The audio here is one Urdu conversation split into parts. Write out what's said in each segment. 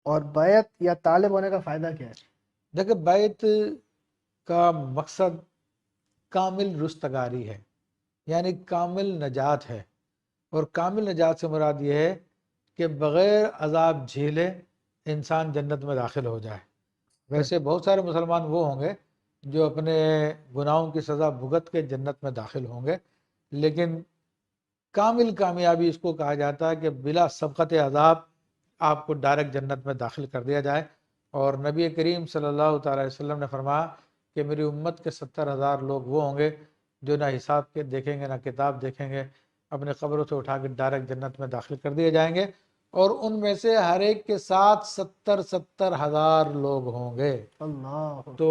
اور بیعت یا طالب ہونے کا فائدہ کیا ہے؟ دیکھیں بیعت کا مقصد کامل رستگاری ہے، یعنی کامل نجات ہے، اور کامل نجات سے مراد یہ ہے کہ بغیر عذاب جھیلے انسان جنت میں داخل ہو جائے۔ ویسے بہت سارے مسلمان وہ ہوں گے جو اپنے گناہوں کی سزا بھگت کے جنت میں داخل ہوں گے، لیکن کامل کامیابی اس کو کہا جاتا ہے کہ بلا سبقت عذاب آپ کو ڈائریکٹ جنت میں داخل کر دیا جائے۔ اور نبی کریم صلی اللہ تعالی وسلم نے فرمایا کہ میری امت کے 70,000 لوگ وہ ہوں گے جو نہ حساب کے دیکھیں گے نہ کتاب دیکھیں گے، اپنے قبروں سے اٹھا کے ڈائریکٹ جنت میں داخل کر دیے جائیں گے، اور ان میں سے ہر ایک کے ساتھ 70,000 لوگ ہوں گے۔ اللہ تو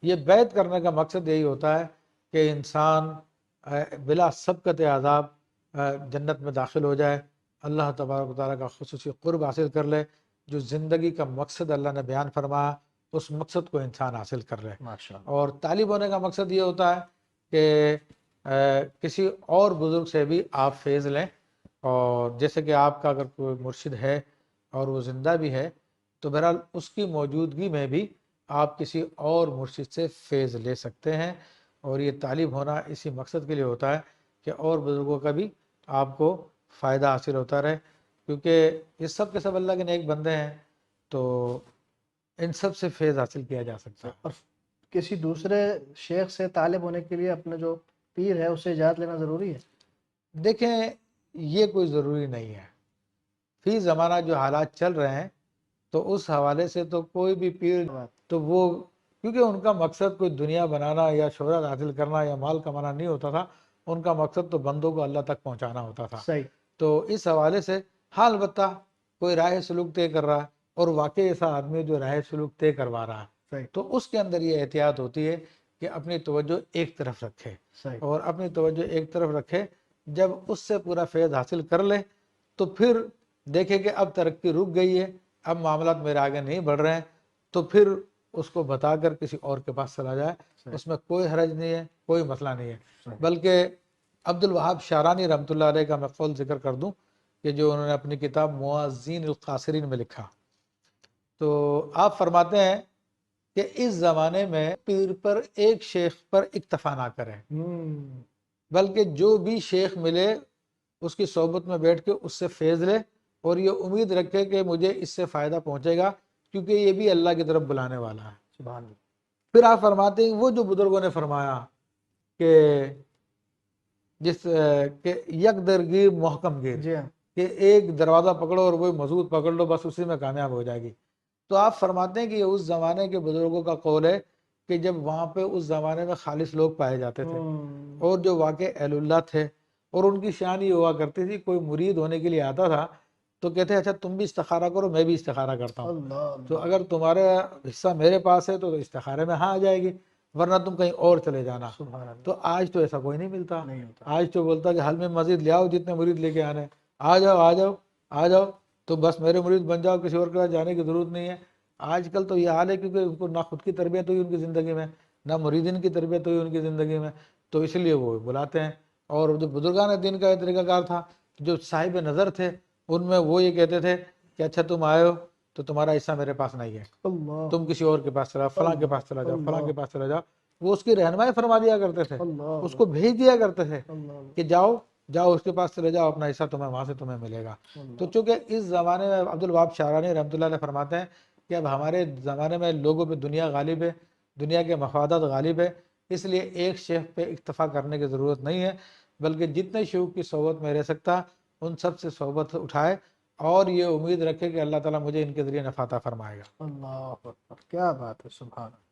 یہ بیعت کرنے کا مقصد یہی ہوتا ہے کہ انسان بلا سبقت عذاب جنت میں داخل ہو جائے، اللہ تبارک و تعالیٰ کا خصوصی قرب حاصل کر لے، جو زندگی کا مقصد اللہ نے بیان فرمایا اس مقصد کو انسان حاصل کر لے۔ ماشاءاللہ۔ اور طالب ہونے کا مقصد یہ ہوتا ہے کہ کسی اور بزرگ سے بھی آپ فیض لیں، اور جیسے کہ آپ کا اگر کوئی مرشد ہے اور وہ زندہ بھی ہے تو بہرحال اس کی موجودگی میں بھی آپ کسی اور مرشد سے فیض لے سکتے ہیں، اور یہ طالب ہونا اسی مقصد کے لیے ہوتا ہے کہ اور بزرگوں کا بھی آپ کو فائدہ حاصل ہوتا رہے، کیونکہ یہ سب کے سب اللہ کے نیک بندے ہیں، تو ان سب سے فیض حاصل کیا جا سکتا ہے۔ اور کسی دوسرے شیخ سے طالب ہونے کے لیے اپنے جو پیر ہے اس سے اجازت لینا ضروری ہے؟ دیکھیں یہ کوئی ضروری نہیں ہے، فی زمانہ جو حالات چل رہے ہیں تو اس حوالے سے تو کوئی بھی پیر تو وہ، کیونکہ ان کا مقصد کوئی دنیا بنانا یا شہرت حاصل کرنا یا مال کمانا نہیں ہوتا تھا، ان کا مقصد تو بندوں کو اللہ تک پہنچانا ہوتا تھا۔ صحیح۔ تو اس حوالے سے ہاں البتہ کوئی راہ سلوک طے کر رہا ہے اور واقعی ایسا آدمی جو راہ سلوک طے کروا رہا ہے صحیح تو اس کے اندر یہ احتیاط ہوتی ہے کہ اپنی توجہ ایک طرف رکھے، صحیح اور اپنی توجہ ایک طرف رکھے، جب اس سے پورا فیض حاصل کر لے تو پھر دیکھے کہ اب ترقی رک گئی ہے، اب معاملات میرے آگے نہیں بڑھ رہے ہیں، تو پھر اس کو بتا کر کسی اور کے پاس چلا جائے، اس میں کوئی حرج نہیں ہے، کوئی مسئلہ نہیں ہے۔ بلکہ عبد الوہاب شعرانی رحمۃ اللہ علیہ کا میں قول ذکر کر دوں کہ جو انہوں نے اپنی کتاب موازین القاصرین میں لکھا، تو آپ فرماتے ہیں کہ اس زمانے میں پیر پر ایک شیخ پر اکتفا نہ کریں، بلکہ جو بھی شیخ ملے اس کی صحبت میں بیٹھ کے اس سے فیض لے، اور یہ امید رکھے کہ مجھے اس سے فائدہ پہنچے گا، کیونکہ یہ بھی اللہ کی طرف بلانے والا ہے۔ سبحان اللہ۔ پھر آپ فرماتے ہیں وہ جو بزرگوں نے فرمایا کہ جس کہ یک درگیر محکم گیر، جی ہاں۔ کہ ایک دروازہ پکڑو اور وہی مضبوط پکڑ لو، بس اسی میں کامیاب ہو جائے گی۔ تو آپ فرماتے ہیں کہ یہ اس زمانے کے بزرگوں کا قول ہے کہ جب وہاں پہ اس زمانے میں خالص لوگ پائے جاتے تھے اور جو واقع اہل اللہ تھے، اور ان کی شان یہ ہوا کرتی تھی، کوئی مرید ہونے کے لیے آتا تھا تو کہتے اچھا تم بھی استخارہ کرو، میں بھی استخارہ کرتا ہوں، اللہ تو اگر تمہارا حصہ میرے پاس ہے تو استخارے میں ہاں آ جائے گی، ورنہ تم کہیں اور چلے جانا۔ سبحان اللہ۔ تو آج تو ایسا کوئی نہیں ملتا، نہیں ہوتا۔ آج تو بولتا کہ حل میں مزید لے آؤ، جتنے مرید لے کے آنے، آ جاؤ آ جاؤ آ جاؤ، تو بس میرے مرید بن جاؤ، کسی اور کے پاس جانے کی ضرورت نہیں ہے۔ آج کل تو یہ حال ہے کیونکہ ان کو نہ خود کی تربیت ہوئی ان کی زندگی میں، نہ مریدین کی تربیت ہوئی ان کی زندگی میں، تو اس لیے وہ بلاتے ہیں۔ اور جو بزرگان دین کا یہ طریقہ کار تھا، جو صاحب نظر تھے، ان میں وہ یہ کہتے تھے کہ اچھا تم آئے ہو تو تمہارا حصہ میرے پاس نہیں ہے، اللہ تم کسی اور کے پاس چلا، فلاں کے پاس چلا جاؤ، فلاں اللہ کے پاس چلا جاؤ۔ وہ اس کی رہنمائی فرما دیا کرتے تھے، اللہ اس کو بھیج دیا کرتے تھے اللہ کہ جاؤ جاؤ اس کے پاس چلے جاؤ، اپنا حصہ تمہیں وہاں سے تمہیں ملے گا۔ تو چونکہ اس زمانے میں عبد الوہاب شعرانی رحمۃ اللہ علیہ فرماتے ہیں کہ اب ہمارے زمانے میں لوگوں پہ دنیا غالب ہے، دنیا کے مفادات غالب ہے، اس لیے ایک شیخ پہ اکتفا کرنے کی ضرورت نہیں ہے، بلکہ جتنے شیوخ کی صحبت میں رہ سکتا ان سب سے صحبت اٹھائے، اور یہ امید رکھے کہ اللہ تعالیٰ مجھے ان کے ذریعے نفع عطا فرمائے گا۔ اللہ اکبر، کیا بات ہے، سبحان اللہ۔